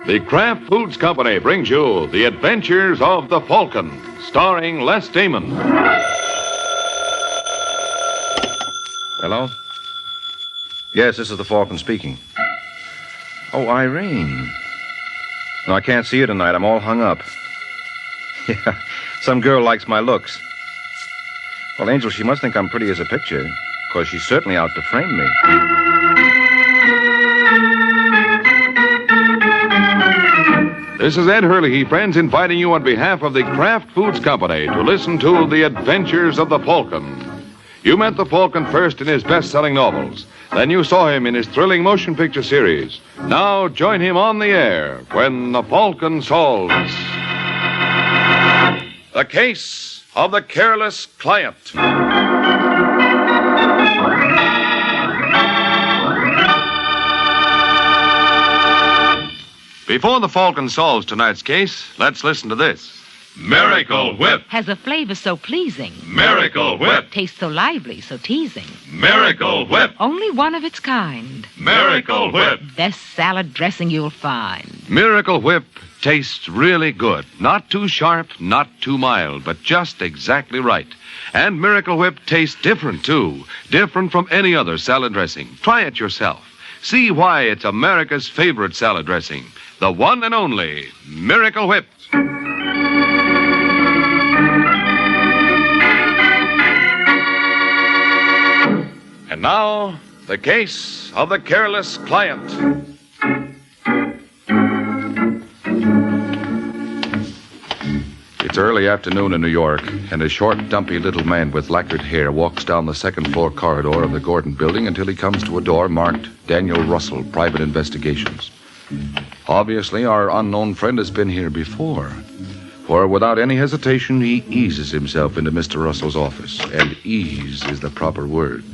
The Kraft Foods Company brings you The Adventures of the Falcon, starring Les Damon. Hello? Yes, this is the Falcon speaking. Oh, Irene. No, I can't see you tonight. I'm all hung up. Yeah, some girl likes my looks. Well, Angel, she must think I'm pretty as a picture, because she's certainly out to frame me. This is Ed Hurley, friends, inviting you on behalf of the Kraft Foods Company to listen to The Adventures of the Falcon. You met the Falcon first in his best-selling novels. Then you saw him in his thrilling motion picture series. Now join him on the air when the Falcon solves the case of the careless client. Before the Falcon solves tonight's case, let's listen to this. Miracle Whip. Has a flavor so pleasing. Miracle Whip. Tastes so lively, so teasing. Miracle Whip. Only one of its kind. Miracle Whip. Best salad dressing you'll find. Miracle Whip tastes really good. Not too sharp, not too mild, but just exactly right. And Miracle Whip tastes different, too. Different from any other salad dressing. Try it yourself. See why it's America's favorite salad dressing. The one and only Miracle Whip. And now, the case of the careless client. It's early afternoon in New York, and a short, dumpy little man with lacquered hair walks down the second-floor corridor of the Gordon building until he comes to a door marked Daniel Russell, Private Investigations. Obviously, our unknown friend has been here before, for without any hesitation, he eases himself into Mr. Russell's office, and ease is the proper word.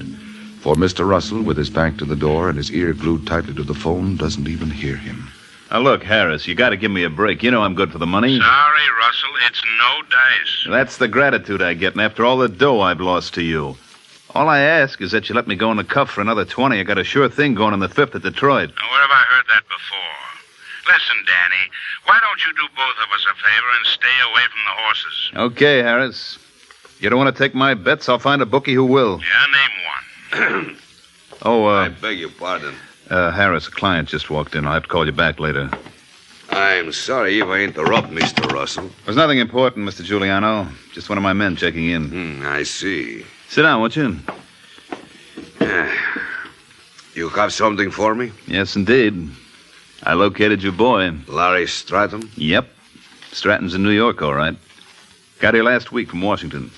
For Mr. Russell, with his back to the door and his ear glued tightly to the phone, doesn't even hear him. Now, look, Harris, you got to give me a break. You know I'm good for the money. Sorry, Russell, it's no dice. That's the gratitude I get, and after all the dough I've lost to you. All I ask is that you let me go in the cuff for another 20. I got a sure thing going on the 5th at Detroit. Now, where have I heard that before? Listen, Danny, why don't you do both of us a favor and stay away from the horses? Okay, Harris. You don't want to take my bets? I'll find a bookie who will. Yeah, name one. I beg your pardon. Harris, a client just walked in. I'll have to call you back later. I'm sorry if I interrupt, Mr. Russell. There's nothing important, Mr. Giuliano. Just one of my men checking in. I see. Sit down, won't you? You have something for me? Yes, indeed. I located your boy. Larry Stratton? Yep. Stratton's in New York, all right. Got here last week from Washington.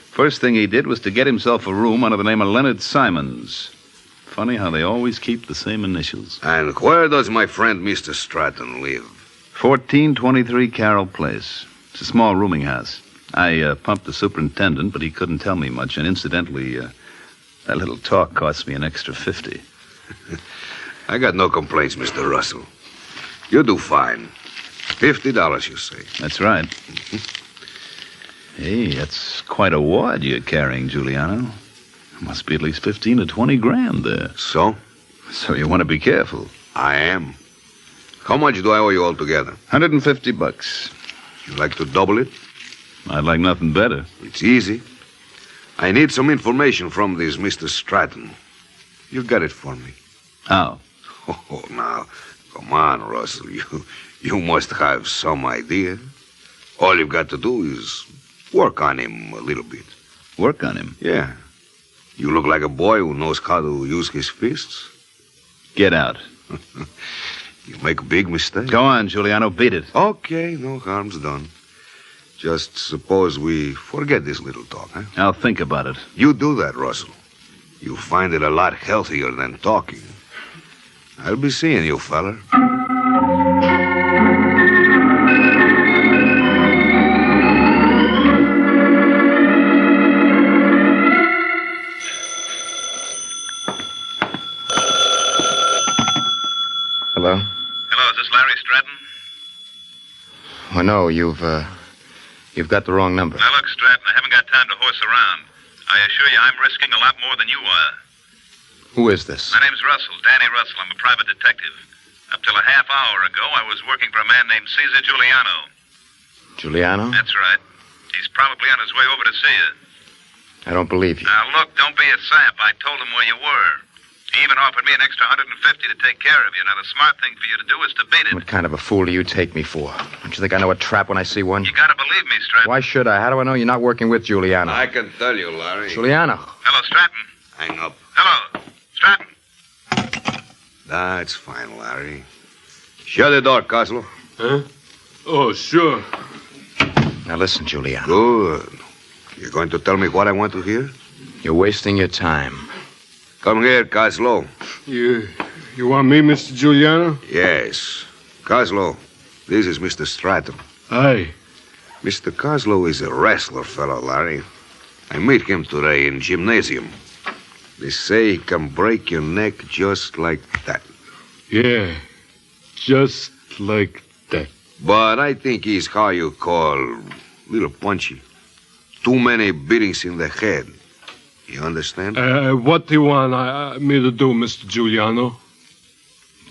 First thing he did was to get himself a room under the name of Leonard Simons. Funny how they always keep the same initials. And where does my friend Mr. Stratton live? 1423 Carroll Place. It's a small rooming house. I pumped the superintendent, but he couldn't tell me much. And incidentally, that little talk cost me an extra 50. I got no complaints, Mr. Russell. You do fine. $50, you say. That's right. Hey, that's quite a wad you're carrying, Giuliano. Must be at least 15 to 20 grand there. So? So you want to be careful. I am. How much do I owe you altogether? $150. You'd like to double it? I'd like nothing better. It's easy. I need some information from this Mr. Stratton. You got it for me. How? Oh, now, come on, Russell. You must have some idea. All you've got to do is work on him a little bit. Work on him? Yeah. You look like a boy who knows how to use his fists. Get out. You make a big mistake. Go on, Giuliano. Beat it. Okay, no harm's done. Just suppose we forget this little talk, huh? I'll think about it. You do that, Russell. You'll find it a lot healthier than talking. I'll be seeing you, fella. Hello? Hello, is this Larry Stratton? Oh, no, you've got the wrong number. Now, look, Stratton, I haven't got time to horse around. I assure you I'm risking a lot more than you are. Who is this? My name's Russell, Danny Russell. I'm a private detective. Up till a half hour ago, I was working for a man named Caesar Giuliano. Giuliano? That's right. He's probably on his way over to see you. I don't believe you. Now, look, don't be a sap. I told him where you were. He even offered me an extra $150 to take care of you. Now, the smart thing for you to do is to beat it. What kind of a fool do you take me for? Don't you think I know a trap when I see one? You gotta believe me, Stratton. Why should I? How do I know you're not working with Giuliano? I can tell you, Larry. Giuliano. Hello, Stratton. Hang up. Hello, Stratton. That's fine, Larry. Shut the door, Coslow. Huh? Oh, sure. Now listen, Giuliano. Good. You're going to tell me what I want to hear? You're wasting your time. Come here, Coslow. You want me, Mr. Giuliano? Yes. Coslow, this is Mr. Stratton. Aye. Mr. Coslow is a wrestler fellow, Larry. I meet him today in gymnasium. They say he can break your neck just like that. Yeah. Just like that. But I think he's how you call little punchy. Too many beatings in the head. You understand? What do you want me to do, Mr. Giuliano?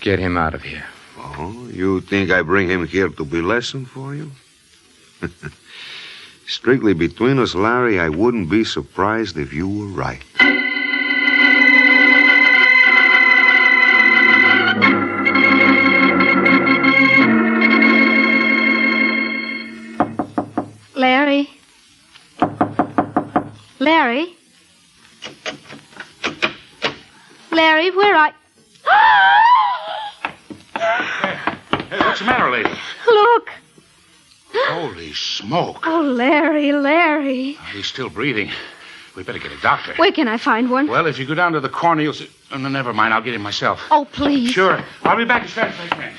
Get him out of here. Oh, you think I bring him here to be lesson for you? Strictly between us, Larry, I wouldn't be surprised if you were right. Larry? Larry? Larry, where are... Hey, what's the matter, lady? Look! Holy smoke. Oh, Larry. He's still breathing. We better get a doctor. Where can I find one? Well, if you go down to the corner, you'll see... Oh, no, never mind. I'll get him myself. Oh, please. Sure. I'll be back as fast as I can.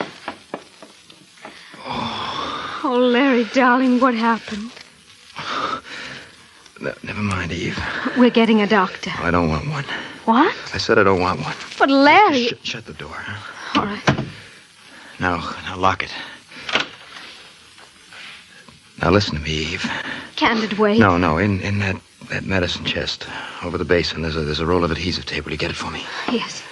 Oh, Larry, darling, what happened? No, never mind, Eve. We're getting a doctor. I don't want one. What? I said I don't want one. But, Larry... Shut the door, huh? All right. Now lock it. Now listen to me, Eve. Candid wait. No, in that medicine chest over the basin, there's a roll of adhesive tape. Will you get it for me? Yes.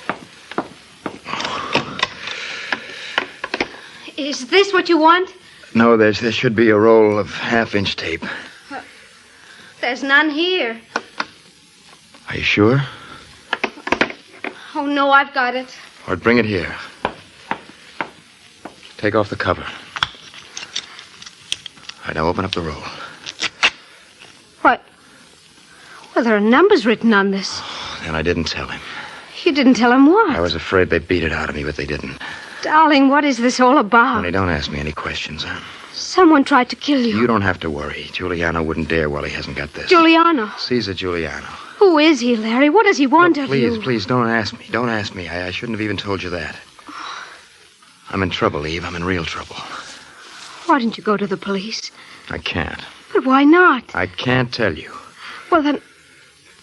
Is this what you want? No, there should be a roll of half-inch tape. There's none here. Are you sure? Oh, no, I've got it. Or bring it here. Take off the cover. All right, now open up the roll. What? Well, there are numbers written on this. And I didn't tell him. You didn't tell him what? I was afraid they beat it out of me, but they didn't. Darling, what is this all about? Honey, don't ask me any questions, huh? Someone tried to kill you. You don't have to worry. Giuliano wouldn't dare while he hasn't got this. Giuliano. Caesar Giuliano. Who is he, Larry? What does he want of you? Please, don't ask me. Don't ask me. I shouldn't have even told you that. I'm in trouble, Eve. I'm in real trouble. Why didn't you go to the police? I can't. But why not? I can't tell you. Well, then,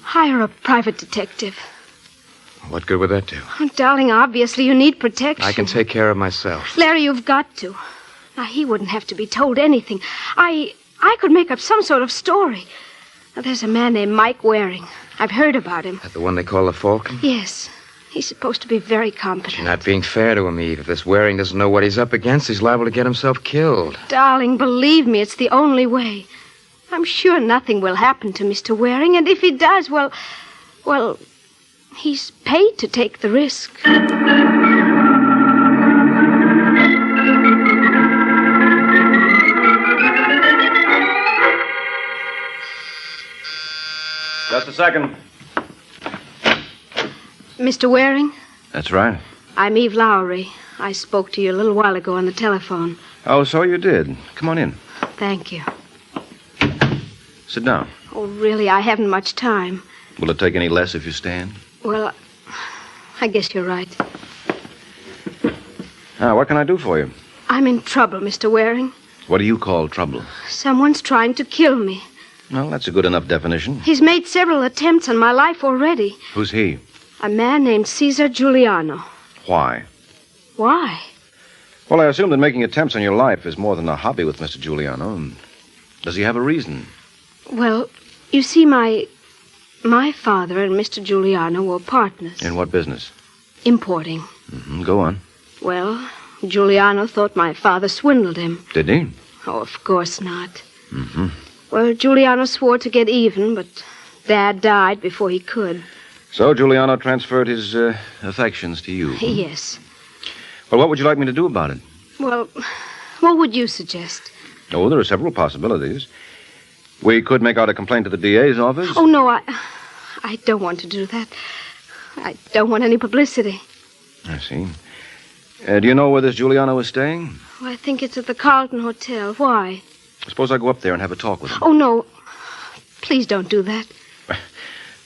hire a private detective. What good would that do? Oh, darling, obviously you need protection. I can take care of myself. Larry, you've got to. Now, he wouldn't have to be told anything. I could make up some sort of story. Now, there's a man named Mike Waring. I've heard about him. That the one they call the Falcon? Yes. He's supposed to be very competent. You're not being fair to him, Eve. If this Waring doesn't know what he's up against, he's liable to get himself killed. Darling, believe me, it's the only way. I'm sure nothing will happen to Mr. Waring, and if he does, well, he's paid to take the risk. Just a second. Mr. Waring? That's right. I'm Eve Lowry. I spoke to you a little while ago on the telephone. Oh, so you did. Come on in. Thank you. Sit down. Oh, really, I haven't much time. Will it take any less if you stand? Well, I guess you're right. Now, what can I do for you? I'm in trouble, Mr. Waring. What do you call trouble? Someone's trying to kill me. Well, that's a good enough definition. He's made several attempts on my life already. Who's he? A man named Caesar Giuliano. Why? Why? Well, I assume that making attempts on your life is more than a hobby with Mr. Giuliano. Does he have a reason? Well, you see, my father and Mr. Giuliano were partners. In what business? Importing. Go on. Well, Giuliano thought my father swindled him. Did he? Oh, of course not. Mm-hmm. Well, Giuliano swore to get even, but Dad died before he could. So Giuliano transferred his affections to you. Yes. Well, what would you like me to do about it? Well, what would you suggest? Oh, there are several possibilities. We could make out a complaint to the DA's office. Oh, no, I don't want to do that. I don't want any publicity. I see. Do you know where this Giuliano is staying? Well, I think it's at the Carlton Hotel. Why? Suppose I go up there and have a talk with him. Oh, no. Please don't do that.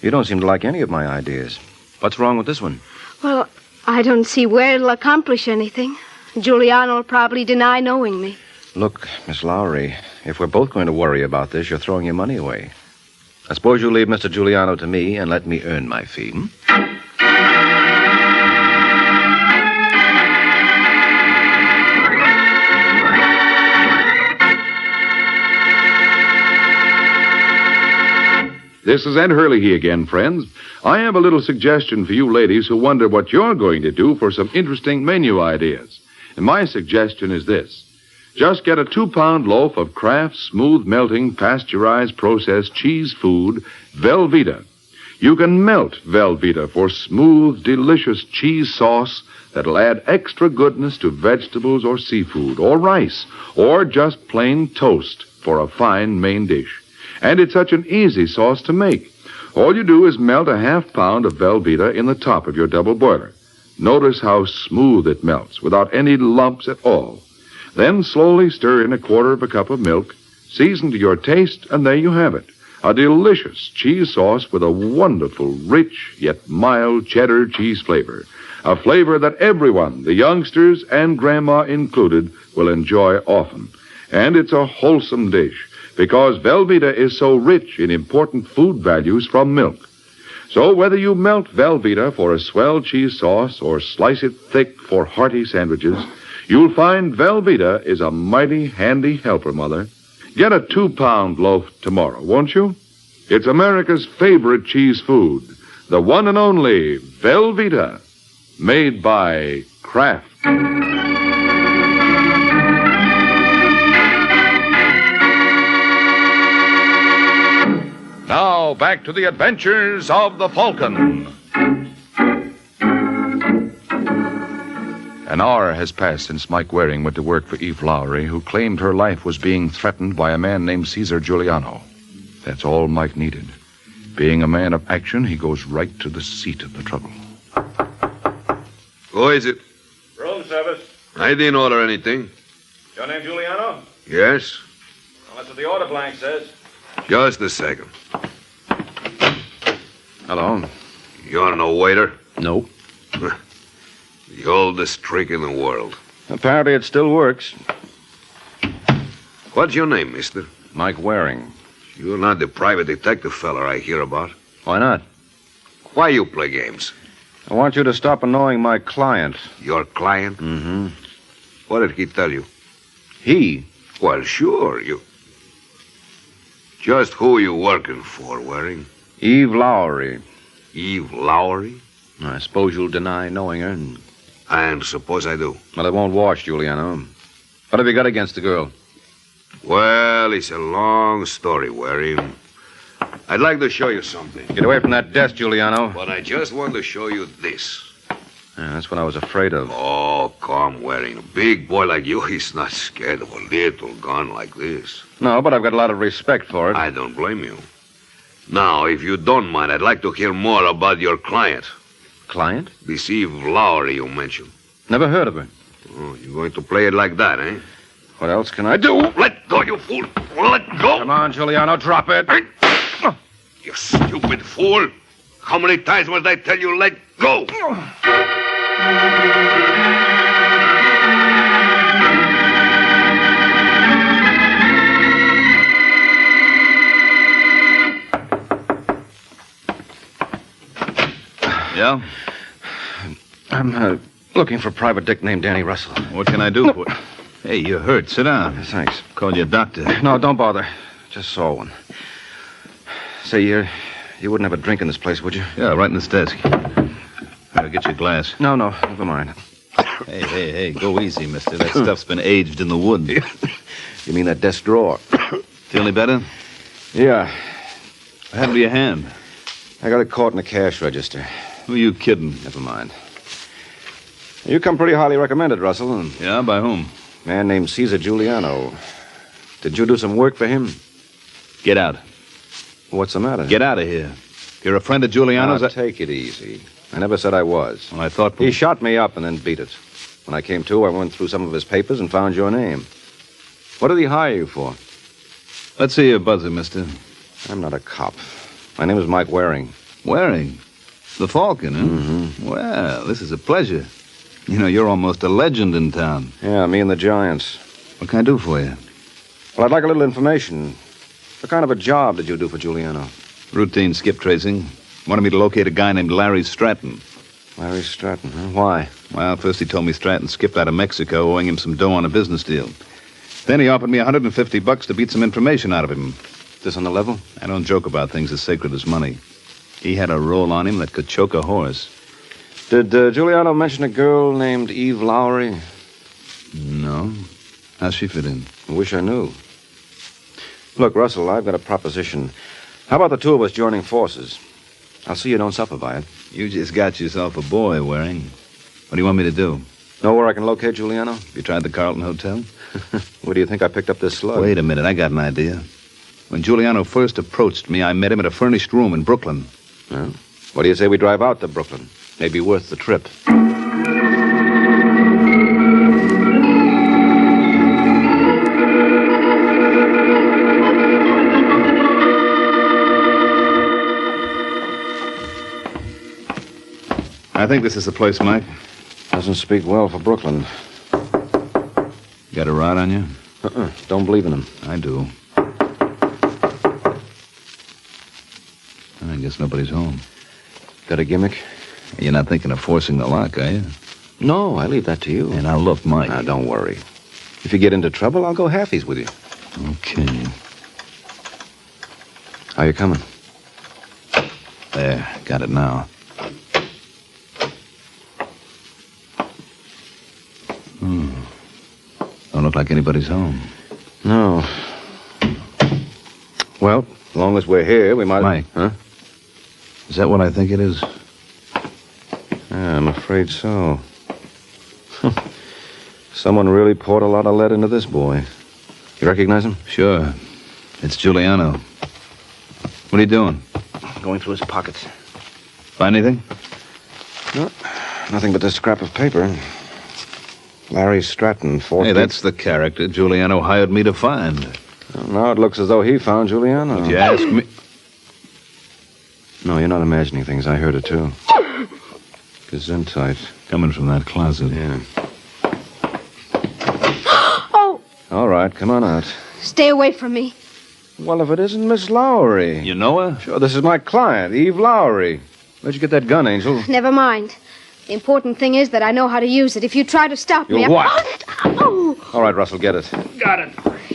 You don't seem to like any of my ideas. What's wrong with this one? Well, I don't see where it'll accomplish anything. Giuliano will probably deny knowing me. Look, Miss Lowry, if we're both going to worry about this, you're throwing your money away. I suppose you leave Mr. Giuliano to me and let me earn my fee. This is Ed Hurley again, friends. I have a little suggestion for you ladies who wonder what you're going to do for some interesting menu ideas. And my suggestion is this. Just get a 2-pound loaf of Kraft smooth melting pasteurized processed cheese food, Velveeta. You can melt Velveeta for smooth, delicious cheese sauce that'll add extra goodness to vegetables or seafood or rice or just plain toast for a fine main dish. And it's such an easy sauce to make. All you do is melt a 1/2 pound of Velveeta in the top of your double boiler. Notice how smooth it melts without any lumps at all. Then slowly stir in 1/4 cup of milk, season to your taste, and there you have it. A delicious cheese sauce with a wonderful, rich, yet mild cheddar cheese flavor. A flavor that everyone, the youngsters and Grandma included, will enjoy often. And it's a wholesome dish, because Velveeta is so rich in important food values from milk. So whether you melt Velveeta for a swell cheese sauce or slice it thick for hearty sandwiches, you'll find Velveeta is a mighty handy helper, Mother. Get a 2-pound loaf tomorrow, won't you? It's America's favorite cheese food, the one and only Velveeta, made by Kraft. Now, back to the adventures of the Falcon. An hour has passed since Mike Waring went to work for Eve Lowry, who claimed her life was being threatened by a man named Cesar Giuliano. That's all Mike needed. Being a man of action, he goes right to the seat of the trouble. Who is it? Room service. I didn't order anything. Your name Giuliano? Yes? Well, that's what the order blank says. Just a second. Hello. You're no waiter? No. The oldest trick in the world. Apparently it still works. What's your name, mister? Mike Waring. You're not the private detective feller I hear about. Why not? Why you play games? I want you to stop annoying my client. Your client? Mm-hmm. What did he tell you? He? Well, sure, you... Just who you working for, Waring? Eve Lowry. Eve Lowry? I suppose you'll deny knowing her. And suppose I do. Well, it won't wash, Giuliano. What have you got against the girl? Well, it's a long story, Waring. I'd like to show you something. Get away from that desk, Giuliano. But I just want to show you this. Yeah, that's what I was afraid of. Oh, come, Waring. A big boy like you, he's not scared of a little gun like this. No, but I've got a lot of respect for it. I don't blame you. Now, if you don't mind, I'd like to hear more about your client. Client? This Eve Lowry you mentioned. Never heard of her. Oh, you're going to play it like that, eh? What else can I do? Let go, you fool! Let go! Come on, Giuliano, drop it. You stupid fool! How many times must I tell you let go? Yeah? I'm looking for a private dick named Danny Russell. What can I do for you? Hey, you're hurt. Sit down. Thanks. Call you a doctor. No, don't bother. Just saw one. Say, you wouldn't have a drink in this place, would you? Yeah, right in this desk. I'll get you a glass. No, never mind. Hey, go easy, mister. That stuff's been aged in the wood. You mean that desk drawer? Feel any better? Yeah. What happened to your hand? I got it caught in the cash register. Who are you kidding? Never mind. You come pretty highly recommended, Russell. Yeah, by whom? A man named Caesar Giuliano. Did you do some work for him? Get out. What's the matter? Get out of here. You're a friend of Giuliano's? Now, take it easy. I never said I was. Well, I thought... He shot me up and then beat it. When I came to, I went through some of his papers and found your name. What did he hire you for? Let's see your buzzer, mister. I'm not a cop. My name is Mike Waring. Waring? The Falcon, huh? Mm-hmm. Well, this is a pleasure. You know, you're almost a legend in town. Yeah, me and the Giants. What can I do for you? Well, I'd like a little information. What kind of a job did you do for Giuliano? Routine skip tracing. Wanted me to locate a guy named Larry Stratton. Larry Stratton, huh? Why? Well, first he told me Stratton skipped out of Mexico owing him some dough on a business deal. Then he offered me $150 to beat some information out of him. This on the level? I don't joke about things as sacred as money. He had a roll on him that could choke a horse. Did Giuliano mention a girl named Eve Lowry? No. How's she fit in? I wish I knew. Look, Russell, I've got a proposition. How about the two of us joining forces? I'll see you don't suffer by it. You just got yourself a boy, Waring. What do you want me to do? Know where I can locate Giuliano? You tried the Carlton Hotel? Where do you think I picked up this slug? Wait a minute, I got an idea. When Giuliano first approached me, I met him at a furnished room in Brooklyn. Well, what do you say we drive out to Brooklyn? Maybe worth the trip. I think this is the place, Mike. Doesn't speak well for Brooklyn. Got a rod on you? Don't believe in him. I do. I guess nobody's home. Got a gimmick? You're not thinking of forcing the lock, are you? No, I leave that to you. And now look, Mike. Now, don't worry. If you get into trouble, I'll go halfies with you. Okay. How you coming? There, got it now. Don't look like anybody's home. No. Well, as long as we're here, we might... Mike. Huh? Is that what I think it is? Yeah, I'm afraid so. Someone really poured a lot of lead into this boy. You recognize him? Sure. It's Giuliano. What are you doing? Going through his pockets. Find anything? No, nothing but this scrap of paper. Larry Stratton, 14. Hey, that's the character Giuliano hired me to find. Well, now it looks as though he found Giuliano. If you ask me... No, you're not imagining things. I heard it, too. Gesundheit. Coming from that closet. Yeah. Oh, All right, come on out. stay away from me. Well, if it isn't Miss Lowry. You know her? Sure, this is my client, Eve Lowry. Where'd you get that gun, Angel? Never mind. The important thing is that I know how to use it. If you try to stop me... You'll what? Oh, All right, Russell, get it. Got it.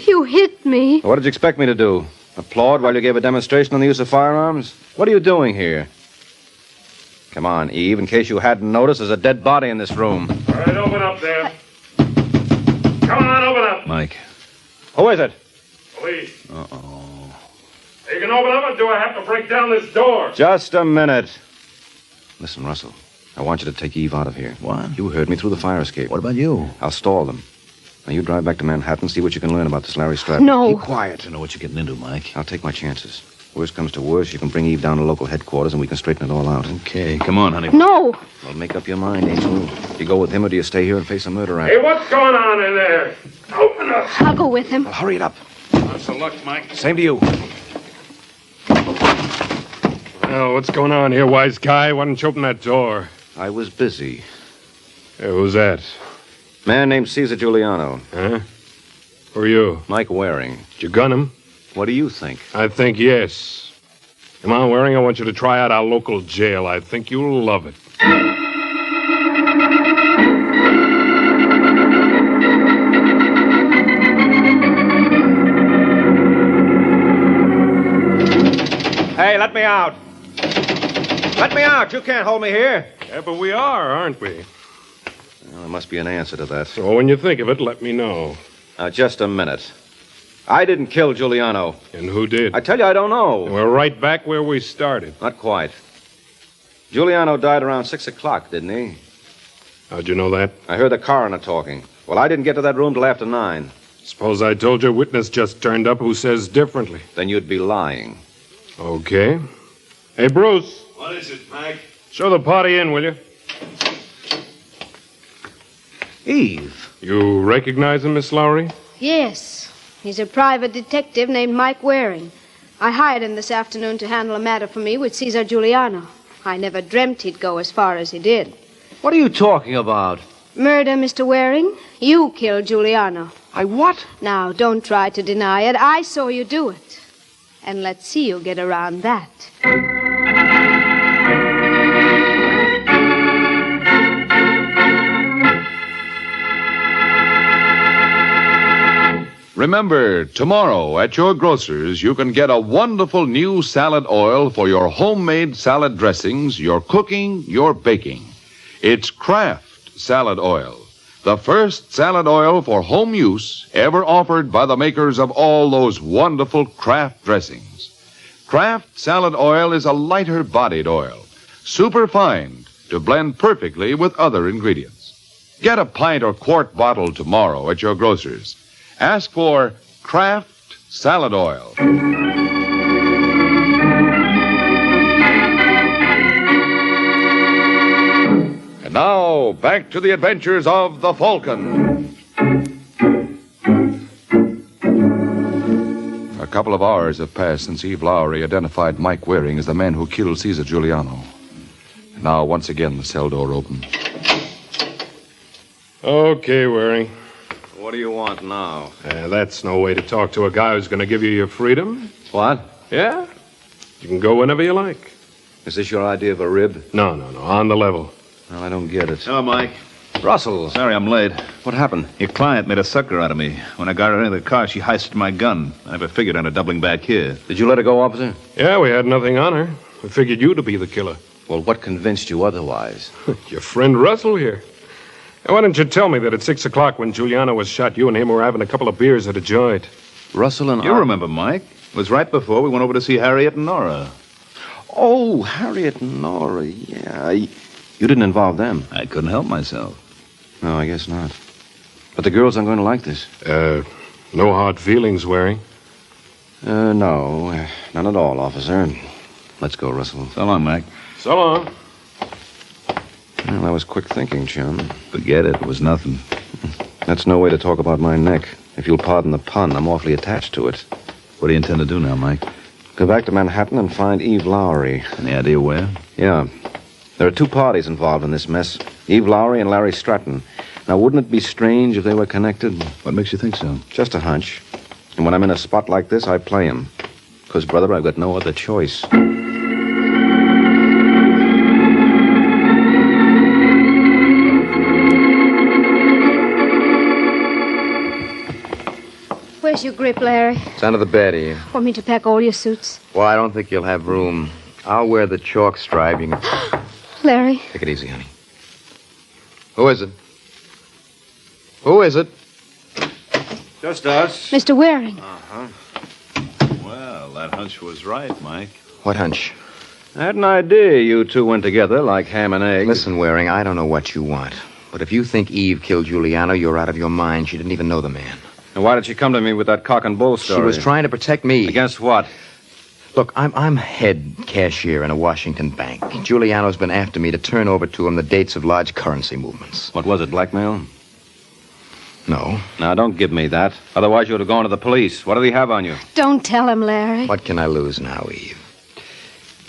you hit me. What did you expect me to do? Applaud while you gave a demonstration on the use of firearms? What are you doing here? Come on, Eve. In case you hadn't noticed, there's a dead body in this room. All right, open up there. Come on, open up. Mike. Who is it? Police. Uh-oh. You can open up, or do I have to break down this door? Just a minute. Listen, Russell. I want you to take Eve out of here. What? You heard me through the fire escape. What about you? I'll stall them. Now, you drive back to Manhattan, see what you can learn about this Larry Stratton. No. Keep quiet. You know what you're getting into, Mike. I'll take my chances. Worst comes to worst, you can bring Eve down to local headquarters and we can straighten it all out. Okay, come on, honey. No. Well, make up your mind, Angel. Do you go with him or do you stay here and face a murder act? Hey, what's going on in there? Open up. I'll go with him. Well, hurry it up. Lots of luck, Mike. Same to you. Well, what's going on here, wise guy? Why didn't you open that door? I was busy. Hey, who's that? Man named Caesar Giuliano. Huh? Who are you? Mike Waring. Did you gun him? What do you think? I think yes. Come on, Waring, I want you to try out our local jail. I think you'll love it. Hey, let me out. Let me out. You can't hold me here. Yeah, but we are, aren't we? Well, There must be an answer to that. So when you think of it, let me know. Now, just a minute. I didn't kill Giuliano. And who did? I tell you, I don't know. We're right back where we started. Not quite. Giuliano died around 6 o'clock, didn't he? How'd you know that? I heard the coroner talking. Well, I didn't get to that room till after 9. Suppose I told you a witness just turned up who says differently. Then you'd be lying. Okay. Hey, Bruce. What is it, Mike? Show the party in, will you? Eve. You recognize him, Miss Lowry? Yes. He's a private detective named Mike Waring. I hired him this afternoon to handle a matter for me with Cesar Giuliano. I never dreamt he'd go as far as he did. What are you talking about? Murder, Mr. Waring. You killed Giuliano. I what? Now, don't try to deny it. I saw you do it. And let's see you get around that. Remember, tomorrow at your grocer's, you can get a wonderful new salad oil for your homemade salad dressings, your cooking, your baking. It's Kraft Salad Oil, the first salad oil for home use ever offered by the makers of all those wonderful Kraft dressings. Kraft Salad Oil is a lighter-bodied oil, superfine to blend perfectly with other ingredients. Get a pint or quart bottle tomorrow at your grocer's. Ask for Kraft Salad Oil. And now, back to the adventures of the Falcon. A couple of hours have passed since Eve Lowry identified Mike Waring as the man who killed Cesar Giuliano. And now, once again, the cell door opened. Okay, Waring. What do you want now? That's no way to talk to a guy who's going to give you your freedom. What? Yeah? You can go whenever you like. Is this your idea of a rib? No. On the level. Well, I don't get it. Hello, Mike. Russell. Sorry I'm late. What happened? Your client made a sucker out of me. When I got her into the car, she heisted my gun. I never figured on her doubling back here. Did you let her go, officer? Yeah, we had nothing on her. We figured you to be the killer. Well, what convinced you otherwise? Your friend Russell here. Now, why didn't you tell me that at 6 o'clock when Giuliano was shot, you and him were having a couple of beers at a joint? Russell and You remember, Mike. It was right before we went over to see Harriet and Nora. Oh, Harriet and Nora, yeah. You didn't involve them. I couldn't help myself. No, I guess not. But the girls aren't going to like this. No hard feelings, Waring. No. None at all, officer. Let's go, Russell. So long, Mike. So long. Well, that was quick thinking, chum. Forget it. It was nothing. That's no way to talk about my neck. If you'll pardon the pun, I'm awfully attached to it. What do you intend to do now, Mike? Go back to Manhattan and find Eve Lowry. Any idea where? Yeah. There are two parties involved in this mess. Eve Lowry and Larry Stratton. Now, wouldn't it be strange if they were connected? What makes you think so? Just a hunch. And when I'm in a spot like this, I play him. Because, brother, I've got no other choice. Where's your grip, Larry? It's under the bed, Eve. Want me to pack all your suits? Well, I don't think you'll have room. I'll wear the chalk stripe. You can... Larry? Take it easy, honey. Who is it? Who is it? Just us. Mr. Waring. Well, that hunch was right, Mike. What hunch? I had an idea you two went together like ham and eggs. Listen, Waring, I don't know what you want. But if you think Eve killed Giuliano, you're out of your mind. She didn't even know the man. And why did she come to me with that cock and bull story? She was trying to protect me. Against what? Look, I'm head cashier in a Washington bank. Giuliano's been after me to turn over to him the dates of large currency movements. What was it, blackmail? No. Now, don't give me that. Otherwise, you would have gone to the police. What did he have on you? Don't tell him, Larry. What can I lose now, Eve?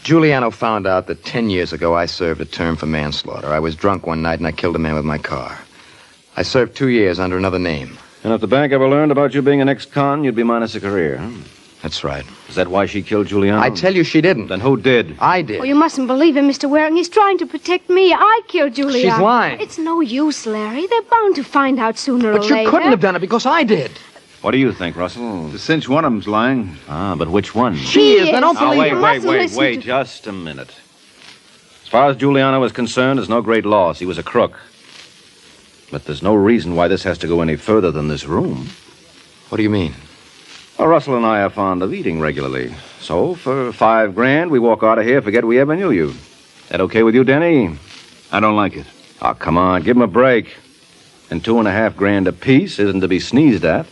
Giuliano found out that 10 years ago I served a term for manslaughter. I was drunk one night and I killed a man with my car. I served 2 years under another name. And if the bank ever learned about you being an ex-con, you'd be minus a career, huh? That's right. Is that why she killed Giuliano? I tell you she didn't. Then who did? I did. Oh, you mustn't believe him, Mr. Waring. He's trying to protect me. I killed Giuliano. She's lying. It's no use, Larry. They're bound to find out sooner or But you later. couldn't have done it because I did. What do you think, Russell? To cinch one of them's lying. Ah, but which one? She is. I don't Oh, believe wait, wait. Just a minute. As far as Giuliano was concerned, it's no great loss. He was a crook. But there's no reason why this has to go any further than this room. What do you mean? Well, Russell and I are fond of eating regularly. So, for $5,000, we walk out of here, forget we ever knew you. That okay with you, Denny? I don't like it. Oh, come on, give him a break. And $2,500 apiece isn't to be sneezed at.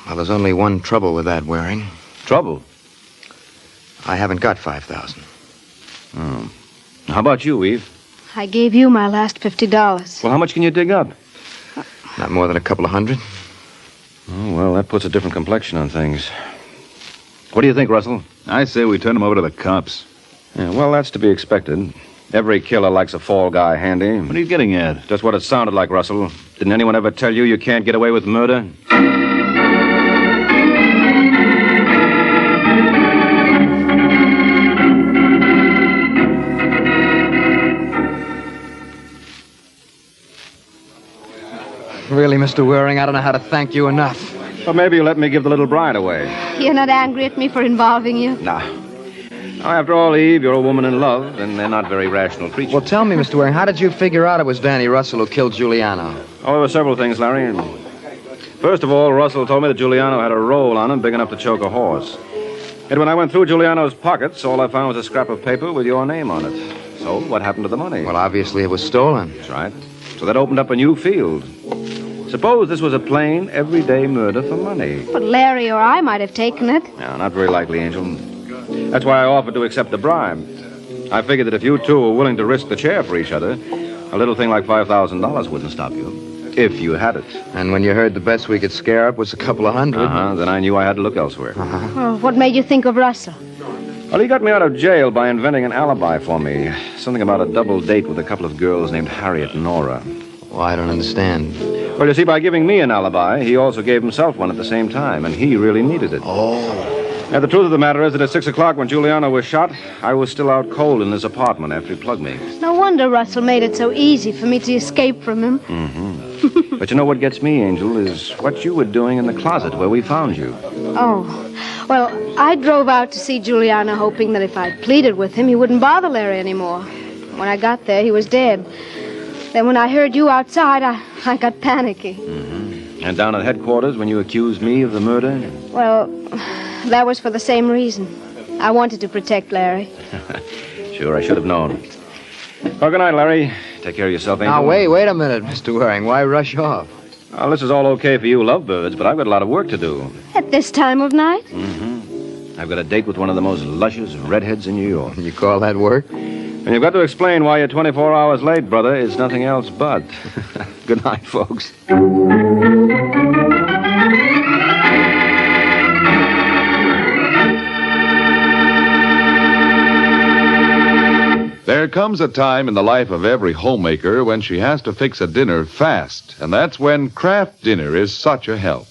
Well, there's only one trouble with that, Waring. Trouble? I haven't got 5,000. Oh. How about you, Eve? I gave you my last $50. Well, how much can you dig up? Not more than a couple of hundred. Oh, well, that puts a different complexion on things. What do you think, Russell? I say we turn him over to the cops. Yeah, well, that's to be expected. Every killer likes a fall guy handy. What are you getting at? Just what it sounded like, Russell. Didn't anyone ever tell you can't get away with murder? Really, Mr. Waring, I don't know how to thank you enough. Well, maybe you'll let me give the little bride away. You're not angry at me for involving you? Nah. Now, after all, Eve, you're a woman in love, and they're not very rational creatures. Well, tell me, Mr. Waring, how did you figure out it was Danny Russell who killed Giuliano? Oh, there were several things, Larry. First of all, Russell told me that Giuliano had a roll on him big enough to choke a horse. And when I went through Giuliano's pockets, all I found was a scrap of paper with your name on it. So, what happened to the money? Well, obviously it was stolen. That's right. So that opened up a new field. Suppose this was a plain, everyday murder for money. But Larry or I might have taken it. No, not very likely, Angel. That's why I offered to accept the bribe. I figured that if you two were willing to risk the chair for each other, a little thing like $5,000 wouldn't stop you. If you had it. And when you heard the best we could scare up was a couple of hundred. Then I knew I had to look elsewhere. Well, what made you think of Russell? Well, he got me out of jail by inventing an alibi for me. Something about a double date with a couple of girls named Harriet and Nora. Well, I don't understand. Well, you see, by giving me an alibi, he also gave himself one at the same time, and he really needed it. Oh. Now, the truth of the matter is that at 6 o'clock when Giuliano was shot, I was still out cold in his apartment after he plugged me. No wonder Russell made it so easy for me to escape from him. Mm-hmm. But you know what gets me, Angel, is what you were doing in the closet where we found you. Oh. Well, I drove out to see Giuliano, hoping that if I'd pleaded with him, he wouldn't bother Larry anymore. When I got there, he was dead. Then when I heard you outside, I got panicky. Mm-hmm. And down at headquarters, when you accused me of the murder? Well, that was for the same reason. I wanted to protect Larry. Sure, I should have known. Well, good night, Larry. Take care of yourself, Angel. Now, wait a minute, Mr. Waring. Why rush off? Well, this is all okay for you lovebirds, but I've got a lot of work to do. At this time of night? Mm-hmm. I've got a date with one of the most luscious redheads in New York. You call that work? And you've got to explain why you're 24 hours late, brother. It's nothing else but. Good night, folks. There comes a time in the life of every homemaker when she has to fix a dinner fast, and that's when Kraft Dinner is such a help.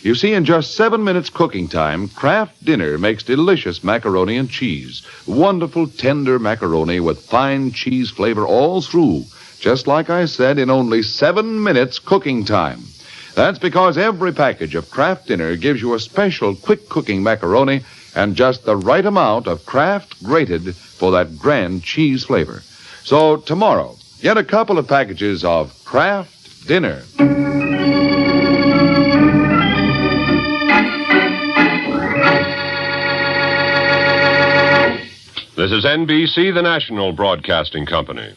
You see, in just 7 minutes cooking time, Kraft Dinner makes delicious macaroni and cheese. Wonderful, tender macaroni with fine cheese flavor all through, just like I said, in only 7 minutes cooking time. That's because every package of Kraft Dinner gives you a special quick cooking macaroni and just the right amount of Kraft grated for that grand cheese flavor. So tomorrow, get a couple of packages of Kraft Dinner. This is NBC, the national broadcasting company.